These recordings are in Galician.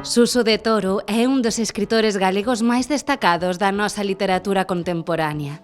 Suso de Toro é un dos escritores galegos máis destacados da nosa literatura contemporánea.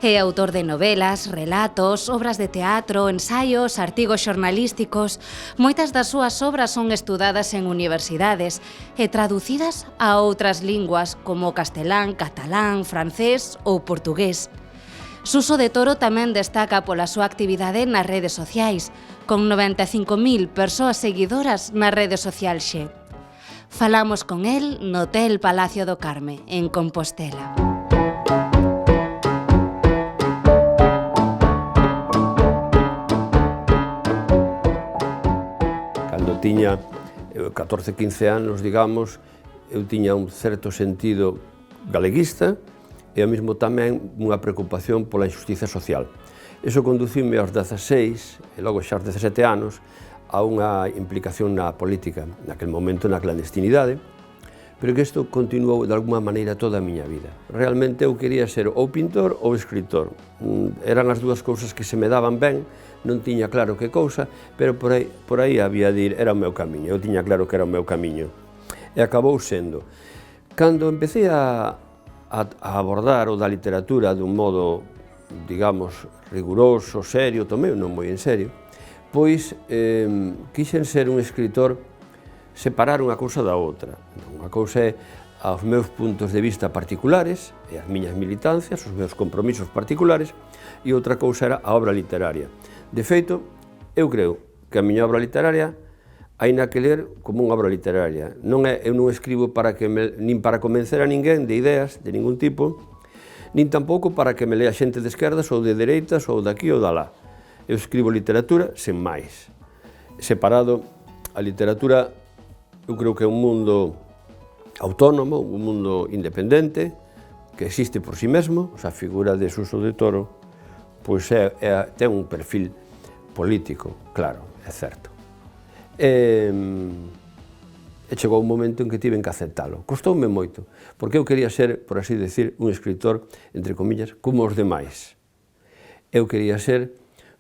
É autor de novelas, relatos, obras de teatro, ensaios, artigos xornalísticos. Moitas das súas obras son estudadas en universidades e traducidas a outras linguas como castelán, catalán, francés ou portugués. Suso de Toro tamén destaca pola súa actividade nas redes sociais, con 95.000 persoas seguidoras na rede social Xe. Falamos con el no Hotel Palacio do Carme, en Compostela. Cando tiña 14, 15 anos, digamos, eu tiña un certo sentido galeguista e ao mesmo tamén unha preocupación pola injustiza social. Iso conducime aos 16 e logo xa aos 17 anos a unha implicación na política, naquele momento na clandestinidade, pero que isto continuou de alguma maneira toda a miña vida. Realmente eu quería ser ou pintor ou escritor. Eran as dúas cousas que se me daban ben, non tiña claro que cousa, pero por aí había de ir, era o meu camiño, eu tiña claro que era o meu camiño. E acabou sendo. Cando empecé a abordar o da literatura dun modo, digamos, riguroso, serio, tomei non moi en serio, pois quixen ser un escritor, separar unha cousa da outra. Unha cousa é aos meus puntos de vista particulares e as miñas militancias, os meus compromisos particulares, e outra cousa era a obra literaria. De feito, eu creo que a miña obra literaria haina que ler como unha obra literaria. Eu non escribo nin para convencer a ninguén de ideas de ningún tipo, nin tampouco para que me lea xente de esquerdas ou de dereitas ou daqui ou dalá. Eu escribo literatura sen máis. Separado, a literatura, eu creo que é un mundo autónomo, un mundo independente, que existe por si mesmo. A figura de Suso de Toro pois ten un perfil político, claro, é certo. E chegou un momento en que tiven que aceptalo. Costoume moito, porque eu quería ser, por así decir, un escritor, entre comillas, como os demais. Eu quería ser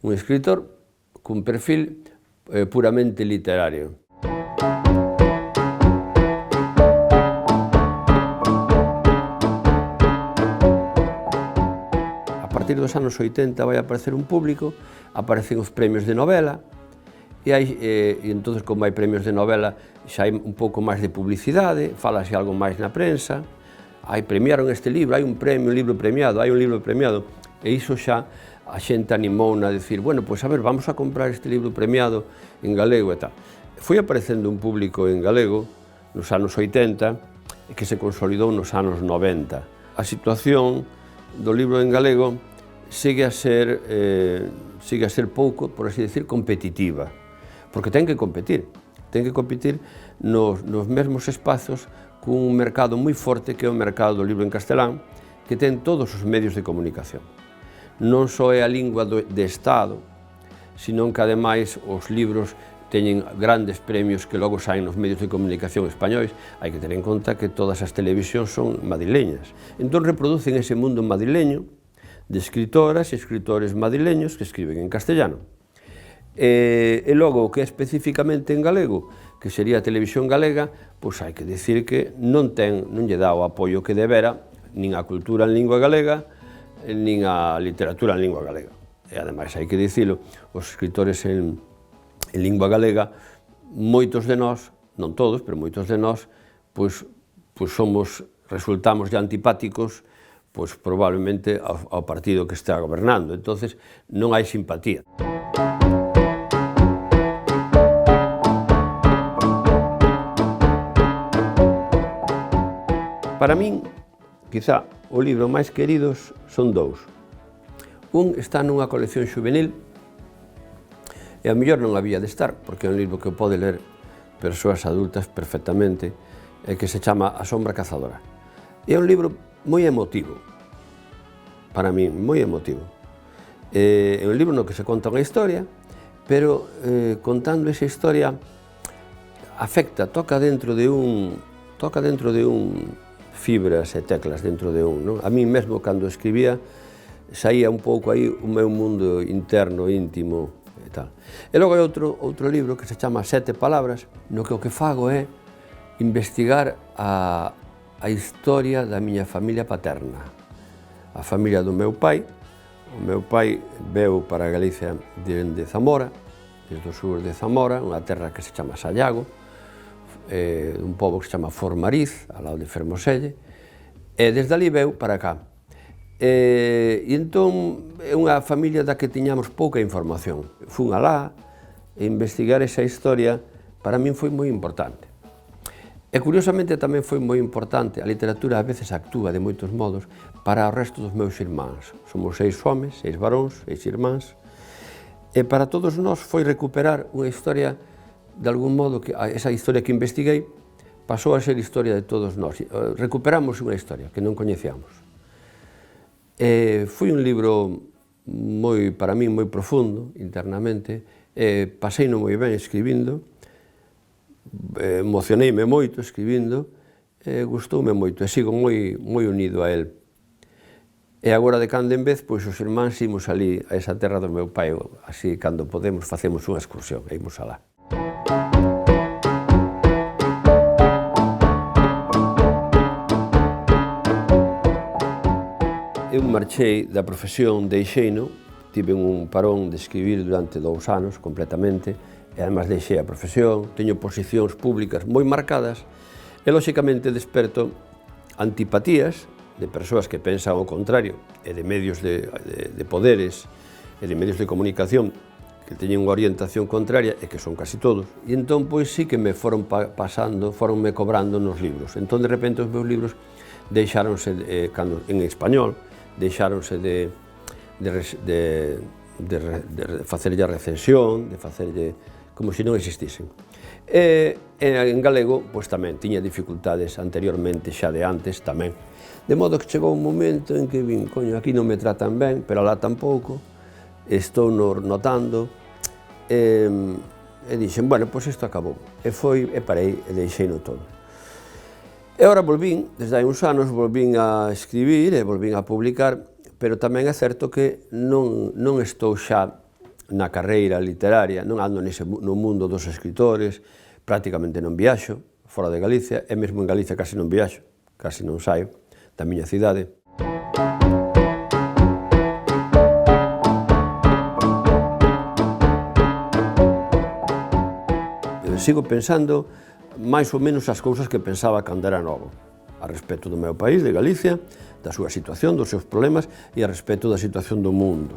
un escritor cun perfil puramente literario. A partir dos anos 80 vai aparecer un público, aparecen os premios de novela, e entón, como hai premios de novela, xa hai un pouco máis de publicidade, falase algo máis na prensa, premiaron este libro, hai un premio, un libro premiado, hai un libro premiado, e iso xa a xente animouna a dicir, bueno, pois a ver, vamos a comprar este libro premiado en galego e tal. Foi aparecendo un público en galego nos anos 80 e que se consolidou nos anos 90. A situación do libro en galego sigue a ser pouco, por así decir, competitiva, porque ten que competir nos mesmos espazos cun mercado moi forte que é o mercado do libro en castelán, que ten todos os medios de comunicación. Non só é a lingua de Estado, senón que ademais os libros teñen grandes premios que logo saen nos medios de comunicación españois. Hai que ter en conta que todas as televisións son madrileñas. Entón reproducen ese mundo madrileño de escritoras e escritores madrileños que escriben en castellano. E logo, o que é especificamente en galego, que sería a televisión galega, pois hai que dicir que non lle dá o apoio que debera nin a cultura en lingua galega, nin a literatura en lingua galega. E ademais, hai que dicilo, os escritores en lingua galega, moitos de nós, non todos, pero moitos de nós, pois resultamos antipáticos, pois probablemente ao partido que está gobernando. Entonces, non hai simpatía. Para min, quizá, o libro máis queridos son dous. Un está nunha colección xuvenil, e a mellor non había de estar, porque é un libro que pode ler persoas adultas perfectamente, e que se chama A sombra cazadora. É un libro moi emotivo, para min, moi emotivo. É un libro no que se conta unha historia, pero contando esa historia afecta, toca dentro de un fibras e teclas dentro de un, non? A mí mesmo, cando escribía, saía un pouco aí o meu mundo interno, íntimo e tal. E logo hai outro libro que se chama Sete palabras, no que o que fago é investigar a historia da miña familia paterna, a familia do meu pai. O meu pai veu para Galicia dende Zamora, desde o sur de Zamora, unha terra que se chama Sallago, un pobo que se chama Formariz, ao lado de Fermoselle, e desde ali veu para cá. E entón é unha familia da que tiñamos pouca información. Fun alá e investigar esa historia para min foi moi importante. E curiosamente tamén foi moi importante, a literatura a veces actúa de moitos modos para o resto dos meus irmáns. Somos 6 homes, 6 varóns, 6 irmáns, e para todos nós foi recuperar unha historia, de algún modo, que esa historia que investiguei pasou a ser historia de todos nós. Recuperamos unha historia que non coñecíamos. Foi un libro para mí moi profundo internamente, paseino moi ben escribindo, emocioneime moito escribindo, gustoume moito e sigo moi unido a él. E agora de cando en vez, pois os irmáns imos ali a esa terra do meu pai, así cando podemos facemos unha excursión e imos alá. Eu marchei da profesión, deixeino, tive un parón de escribir durante 2 anos completamente, e además deixei a profesión, teño posicións públicas moi marcadas, e lóxicamente desperto antipatías de persoas que pensan o contrario, e de medios de poderes, e de medios de comunicación que teñen unha orientación contraria, e que son casi todos, e entón pois sí que me foron pasando, foronme cobrando nos libros. Entón de repente os meus libros deixáronse, en español, deixáronse de facerlle a recensión, de facerlle como se non existisen. E en galego, pois tamén, tiña dificultades anteriormente, xa de antes tamén. De modo que chegou un momento en que vin, coño, aquí non me tratan ben, pero alá tampouco, estou notando, e dixen, bueno, pois isto acabou. E parei e deixeino todo. E agora volvín, desde hai uns anos, volvín a escribir e volvín a publicar, pero tamén é certo que non estou xa na carreira literaria, non ando no mundo dos escritores, prácticamente non viaxo fora de Galicia, e mesmo en Galicia casi non viaxo, casi non saio da miña cidade. Sigo pensando máis ou menos as cousas que pensaba cando era novo, a respecto do meu país, de Galicia, da súa situación, dos seus problemas e a respecto da situación do mundo.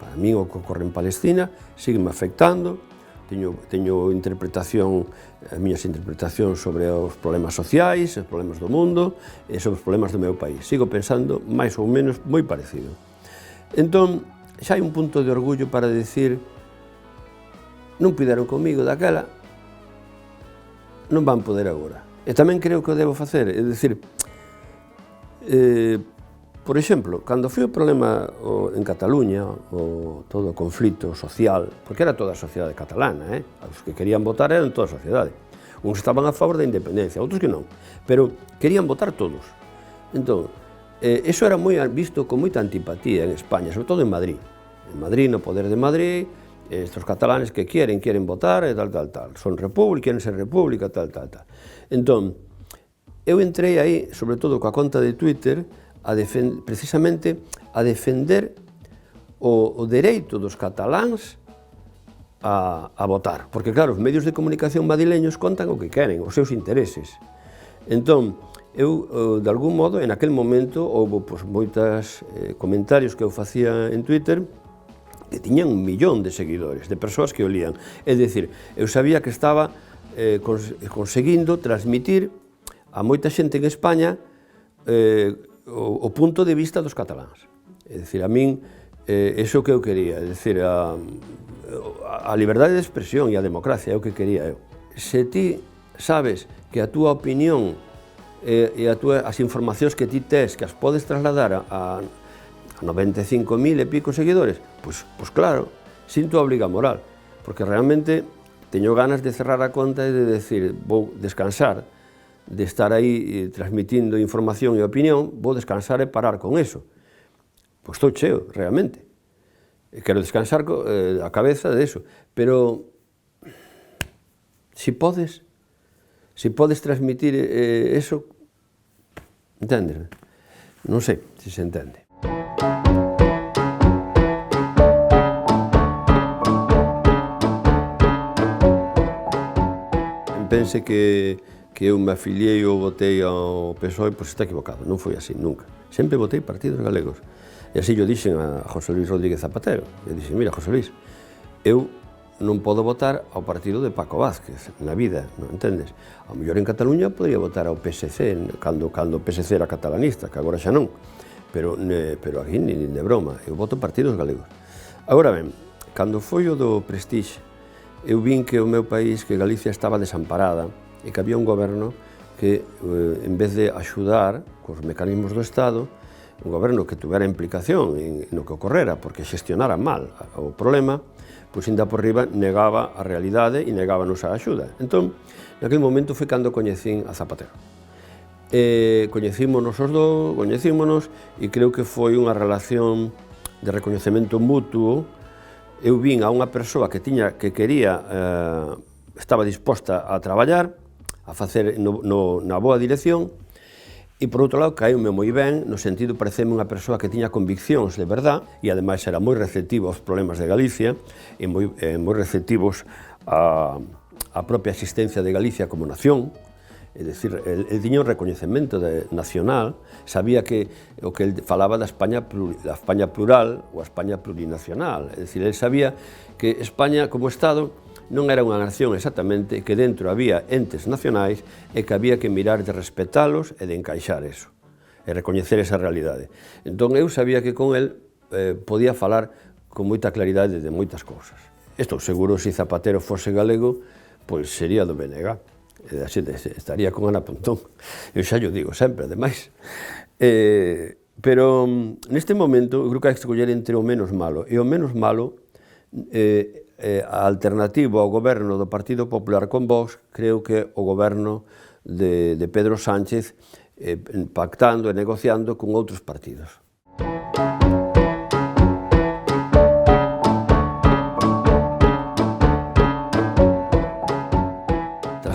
Para mí o que ocorre en Palestina sigue me afectando, teño interpretación, as miñas interpretacións sobre os problemas sociais, os problemas do mundo e sobre os problemas do meu país. Sigo pensando máis ou menos moi parecido. Entón, xa hai un punto de orgullo para decir, non puderon comigo daquela, non van poder agora. E tamén creo que o debo facer, é dicir, por exemplo, cando foi o problema en Cataluña, todo o conflito social, porque era toda a sociedade catalana, os que querían votar eran toda a sociedade. Uns estaban a favor da independencia, outros que non, pero querían votar todos. Entón, eso era visto con moita antipatía en España, sobre todo en Madrid. En Madrid, no poder de Madrid, estos catalanes que queren votar e tal. Son república, queren ser república, tal. Entón, eu entrei aí, sobre todo coa conta de Twitter, precisamente a defender o dereito dos cataláns a votar. Porque, claro, os medios de comunicación madrileños contan o que queren, os seus intereses. Entón, eu, de algún modo, en aquel momento, houve moitos comentarios que eu facía en Twitter que tiñan 1 millón de seguidores, de persoas que o lían. É dicir, eu sabía que estaba conseguindo transmitir a moita xente en España o punto de vista dos cataláns. É dicir, a min, iso que eu quería, é dicir, a liberdade de expresión e a democracia é o que quería eu. Se ti sabes que a túa opinión e as informacións que ti tes, que as podes trasladar a 95.000 e pico seguidores, pois claro, sinto a obriga moral, porque realmente teño ganas de cerrar a conta e de decir, vou descansar, de estar aí transmitindo información e opinión, vou descansar e parar con eso. Pois estou cheo, realmente. Quero descansar a cabeza de eso, pero si podes, Se podes transmitir eso, entendes? Non sei se se entende. Pense que eu me afiliei ou votei ao PSOE, pois está equivocado, non foi así, nunca. Sempre votei partidos galegos. E así yo dixen a José Luis Rodríguez Zapatero. Eu dixen, mira, José Luis, eu non podo votar ao partido de Paco Vázquez na vida, non entendes? A mellor en Cataluña podría votar ao PSC, cando o PSC era catalanista, que agora xa non. Pero aquí nin de broma, eu voto partidos galegos. Agora ben, cando foi o do Prestige, eu vin que o meu país, que Galicia estaba desamparada e que había un goberno que, en vez de axudar cos mecanismos do Estado, un goberno que tuvera implicación no que ocorrera, porque xestionara mal o problema, pois ainda por riba negaba a realidade e negábanos a axuda. Entón, naquele momento foi cando coñecín a Zapatero. Coñecímonos os dous, e creo que foi unha relación de recoñecemento mutuo. Eu vin a unha persoa que estaba disposta a traballar, a facer na boa dirección, e por outro lado caeume moi ben, no sentido pareceme unha persoa que tiña conviccións de verdad, e ademais era moi receptivo aos problemas de Galicia, e moi receptivos á propia existencia de Galicia como nación. É dicir, el tiña un recoñecemento nacional, sabía que o que el falaba da España plural ou a España plurinacional. É dicir, el sabía que España como Estado non era unha nación exactamente, que dentro había entes nacionais e que había que mirar de respetalos e de encaixar eso, e recoñecer esa realidade. Entón eu sabía que con el podía falar con moita claridade de moitas cousas. Estou seguro, se Zapatero fose galego, pois sería do BNG. Estaría con Ana Pontón, eu xa yo digo sempre, ademais. Pero neste momento, eu creo que hai que escoller entre o menos malo, e o menos malo, a alternativa ao goberno do Partido Popular con Vox, creo que o goberno de Pedro Sánchez pactando e negociando con outros partidos.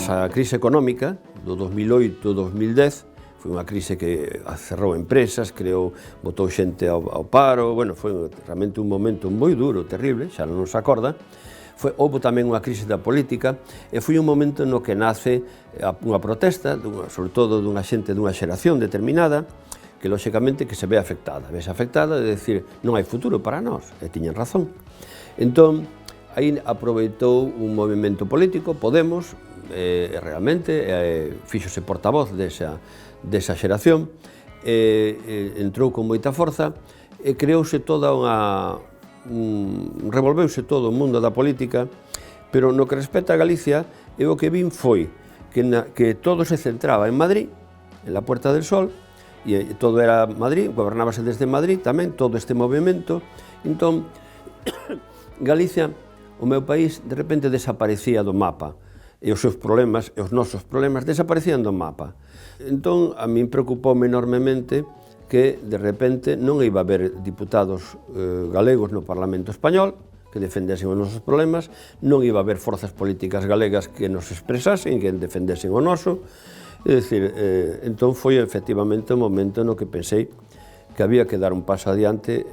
A crise económica do 2008-2010 foi unha crise que cerrou empresas, botou xente ao paro, foi realmente un momento moi duro, terrible, xa non se acorda. Houve tamén unha crise da política e foi un momento no que nace unha protesta, sobre todo dunha xente dunha xeración determinada, que lóxicamente que se ve afectada. Vese afectada de decir, non hai futuro para nós, e tiñen razón. Entón, aí aproveitou un movimento político, Podemos, realmente fíxose portavoz desa xeración, entrou con moita forza e creouse toda revolveuse todo o mundo da política, pero no que respecta a Galicia, o que vin foi que todo se centraba en Madrid, en la Puerta del Sol, e todo era Madrid, gobernábase desde Madrid tamén, todo este movimento. Entón, Galicia, o meu país, de repente desaparecía do mapa, e os seus problemas, e os nosos problemas, desaparecían do mapa. Entón, a min preocupoume enormemente que, de repente, non iba a haber diputados galegos no Parlamento Español que defendesen os nosos problemas, non iba a haber forzas políticas galegas que nos expresasen, que defendesen o noso. É dicir, entón foi efectivamente o momento no que pensei que había que dar un paso adiante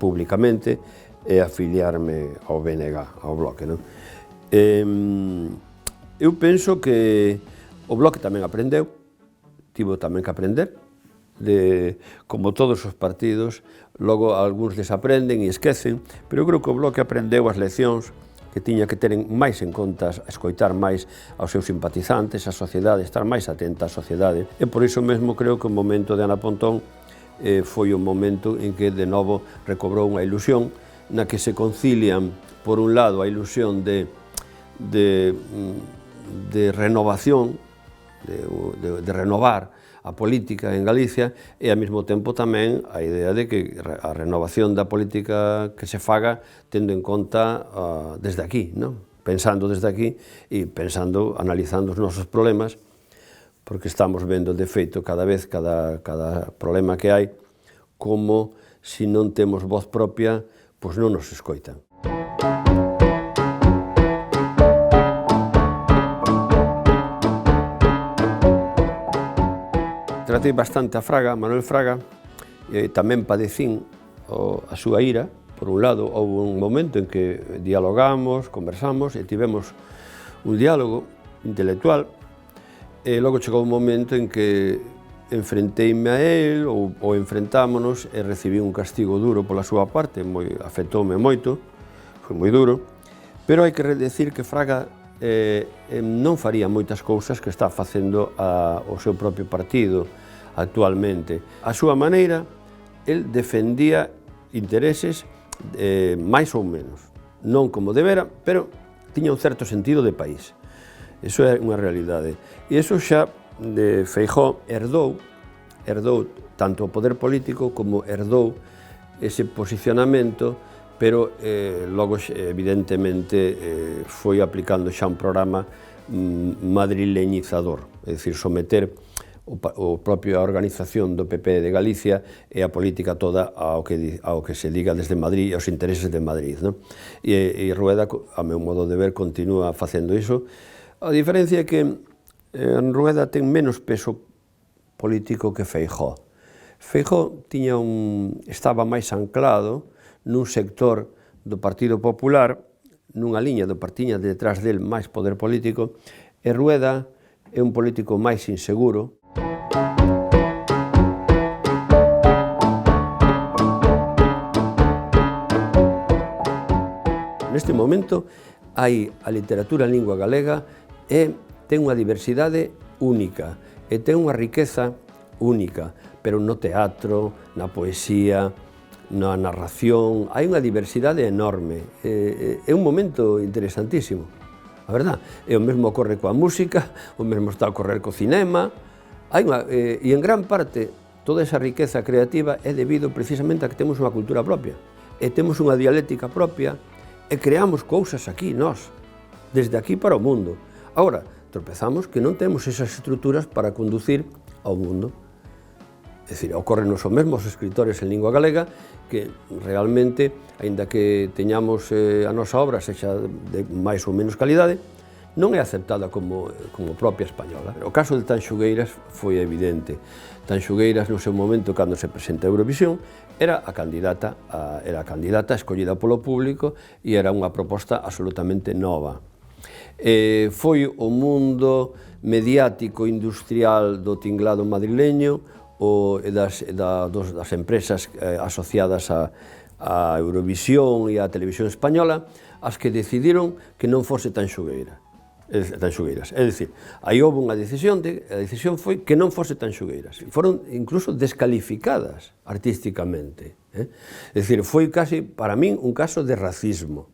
públicamente e afiliarme ao BNG, ao Bloque, non? Eu penso que o Bloque tamén aprendeu, tivo tamén que aprender, como todos os partidos, logo algúns desaprenden e esquecen, pero eu creo que o Bloque aprendeu as leccións que tiña que ter máis en conta, escoitar máis aos seus simpatizantes, a sociedade, estar máis atenta á sociedade. E por iso mesmo creo que o momento de Ana Pontón foi un momento en que de novo recobrou unha ilusión na que se concilian, por un lado, a ilusión de renovación, de renovar a política en Galicia e ao mesmo tempo tamén a idea de que a renovación da política que se faga tendo en conta desde aquí, non? Pensando desde aquí e pensando, analizando os nosos problemas, porque estamos vendo de feito cada vez, cada problema que hai, como se non temos voz propia, pois non nos escoitan. tratei bastante a Fraga, Manuel Fraga, tamén padecín a súa ira. Por un lado, houve un momento en que dialogamos, conversamos e tivemos un diálogo intelectual, e logo chegou un momento en que enfrenteime a él ou enfrentámonos e recibí un castigo duro pola súa parte, afectoume moito, foi moi duro, pero hai que decir que Fraga non faría moitas cousas que está facendo o seu propio partido actualmente. A súa maneira, el defendía intereses máis ou menos, non como debera, pero tiña un certo sentido de país. Iso é unha realidade. E iso xa de Feijóo herdou tanto o poder político como herdou ese posicionamento, pero logo evidentemente foi aplicando xa un programa madrileñizador, é dicir, someter o propio organización do PP de Galicia e a política toda ao que se diga desde Madrid e aos intereses de Madrid, non? E Rueda, a meu modo de ver, continúa facendo iso. A diferencia é que Rueda ten menos peso político que Feijóo. Feijóo estaba máis anclado nun sector do Partido Popular, nunha liña do partido detrás del máis poder político, e Rueda é un político máis inseguro. Neste momento, a literatura en lingua galega ten unha diversidade única e ten unha riqueza única, pero no teatro, na poesía, na narración, hai unha diversidade enorme. É un momento interesantísimo, a verdad. E o mesmo ocorre coa música, o mesmo está a ocorrer co cinema, e en gran parte toda esa riqueza creativa é debido precisamente a que temos unha cultura propia, e temos unha dialéctica propia, e creamos cousas aquí, nós, desde aquí para o mundo. Agora, tropezamos que non temos esas estruturas para conducir ao mundo. É dicir, ocorrenos os mesmos escritores en lingua galega que realmente, aínda que teñamos a nosa obra sexa de máis ou menos calidade, non é aceptada como propia española. O caso de Tanxugueiras foi evidente. Tanxugueiras, no seu momento, cando se presenta a Eurovisión, era a candidata escollida polo público e era unha proposta absolutamente nova. Foi o mundo mediático industrial do tinglado madrileño das empresas asociadas á Eurovisión e á televisión española as que decidiron que non fose Tanxugueiras. É dicir, aí houve unha decisión, a decisión foi que non fose Tanxugueiras. Foron incluso descalificadas artísticamente. É dicir, foi casi, para min, un caso de racismo.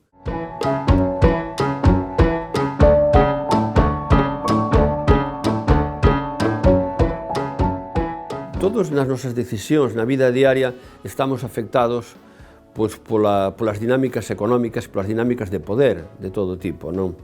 Todos nas nosas decisións na vida diaria estamos afectados polas dinámicas económicas, polas dinámicas de poder de todo tipo, non?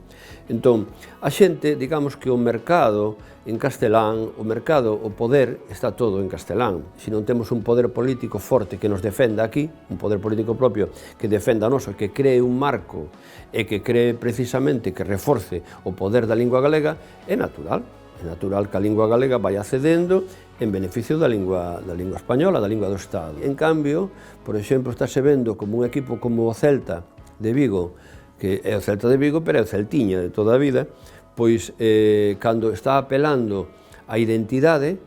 Entón, a xente, digamos que o mercado en castelán, o poder está todo en castelán. Se non temos un poder político forte que nos defenda aquí, un poder político propio que defenda a noso, que cree un marco e que cree precisamente que reforce o poder da lingua galega, é natural. É natural que a lingua galega vai accedendo en beneficio da lingua española, da lingua do Estado. En cambio, por exemplo, estáse vendo como un equipo como o Celta de Vigo, que é o Celta de Vigo, pero é o Celtiña de toda a vida, pois cando está apelando á identidade,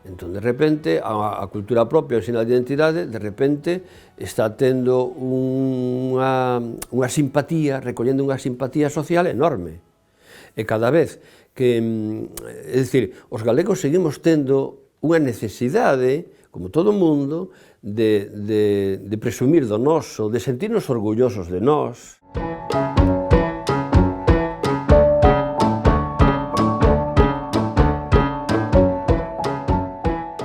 entón de repente a cultura propia, o sinal de identidade, de repente está tendo unha simpatía, recollendo unha simpatía social enorme. E cada vez que, é dicir, os galegos seguimos tendo unha necesidade, como todo o mundo, de presumir do noso, de sentirnos orgullosos de nós.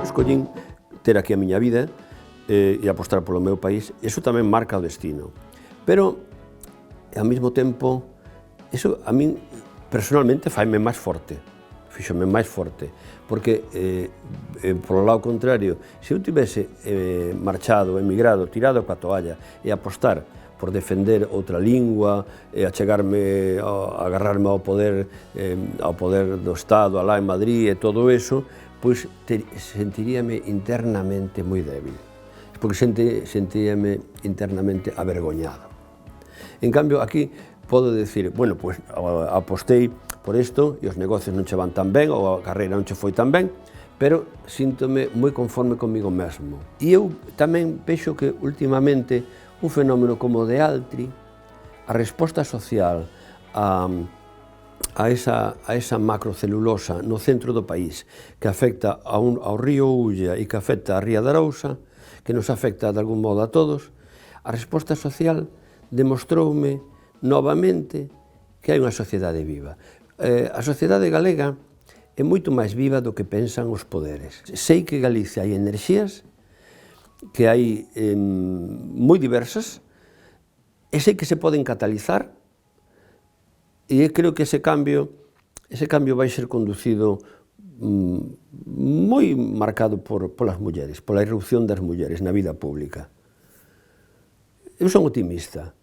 Escollín ter aquí a miña vida e apostar polo meu país, iso tamén marca o destino. Pero, ao mesmo tempo, iso a min personalmente faime máis forte, fíxome máis forte, porque, polo lado contrario, se eu tivese marchado, emigrado, tirado coa toalla e apostar por defender outra lingua, e achegarme, agarrarme ao poder do Estado, alá en Madrid e todo eso, pois sentiríame internamente moi débil, porque sentíame internamente avergoñado. En cambio, aquí podo decir, bueno, pois apostei por isto e os negocios non che van tan ben, ou a carreira non che foi tan ben, pero síntome moi conforme comigo mesmo. E eu tamén vexo que últimamente un fenómeno como o de Altri, a resposta social a esa macrocelulosa no centro do país que afecta ao río Ulla e que afecta a Ría de Arousa, que nos afecta de algún modo a todos, a resposta social demostroume novamente que hai unha sociedade viva. A sociedade galega é moito máis viva do que pensan os poderes. Sei que en Galicia hai enerxías que hai moi diversas, e sei que se poden catalizar, e creo que ese cambio vai ser conducido moi marcado polas mulleres, pola irrupción das mulleres na vida pública. Eu son optimista.